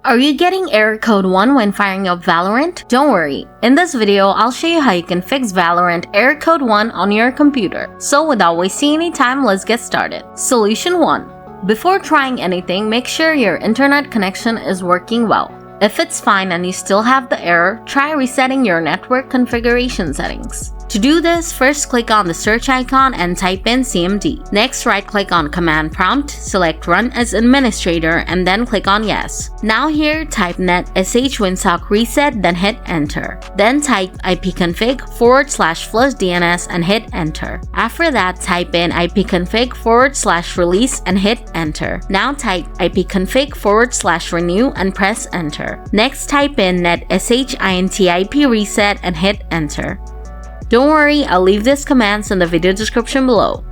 Are you getting error code 1 when firing up Valorant? Don't worry, in this video I'll show you how you can fix Valorant error code 1 on your computer. So without wasting any time, let's get started. Solution 1. Before trying anything, make sure your internet connection is working well. If it's fine and you still have the error, try resetting your network configuration settings. To do this, first click on the search icon and type in CMD. Next, right-click on Command Prompt, select Run as Administrator, and then click on Yes. Now here, type netsh winsock reset, then hit Enter. Then type ipconfig/flushdns and hit Enter. After that, type in ipconfig/release and hit Enter. Now type ipconfig/renew and press Enter. Next, type in netsh intip reset and hit Enter. Don't worry, I'll leave these commands in the video description below.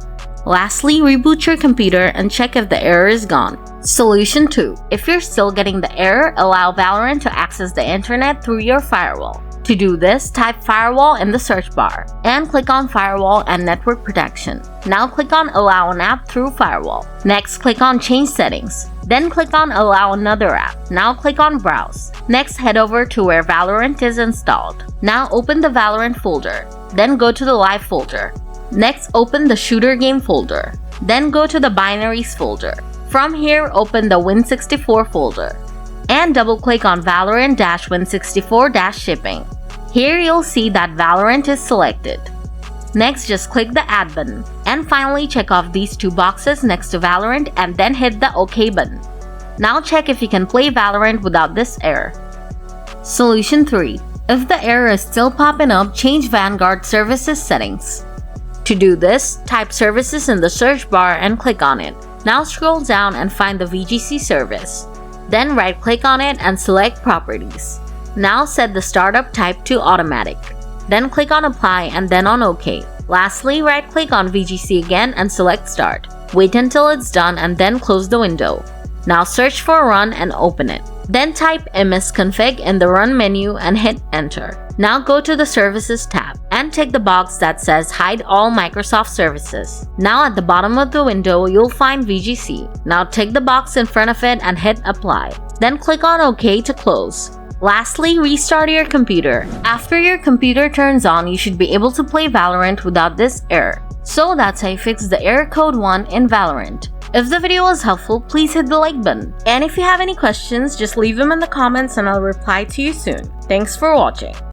Lastly, reboot your computer and check if the error is gone. Solution 2. If you're still getting the error, allow Valorant to access the internet through your firewall. To do this, type Firewall in the search bar and click on Firewall and Network Protection. Now click on Allow an app through Firewall. Next, click on Change Settings. Then click on Allow another app. Now click on Browse. Next, head over to where Valorant is installed. Now open the Valorant folder. Then go to the Live folder. Next, open the Shooter Game folder. Then go to the Binaries folder. From here, open the Win64 folder. And double-click on Valorant-Win64-Shipping. Here you'll see that Valorant is selected. Next, just click the Add button. And finally, check off these two boxes next to Valorant and then hit the OK button. Now check if you can play Valorant without this error. Solution 3. If the error is still popping up, change Vanguard Services settings. To do this, type Services in the search bar and click on it. Now scroll down and find the VGC service. Then right-click on it and select Properties. Now set the startup type to Automatic. Then click on Apply and then on OK. Lastly, right-click on VGC again and select Start. Wait until it's done and then close the window. Now search for Run and open it. Then type msconfig in the Run menu and hit Enter. Now go to the Services tab and tick the box that says Hide all Microsoft services. Now at the bottom of the window, you'll find VGC. Now tick the box in front of it and hit Apply. Then click on OK to close. Lastly, restart your computer. After your computer turns on, you should be able to play Valorant without this error. So that's how you fix the error code 1 in Valorant. If the video was helpful, please hit the like button. And if you have any questions, just leave them in the comments and I'll reply to you soon. Thanks for watching.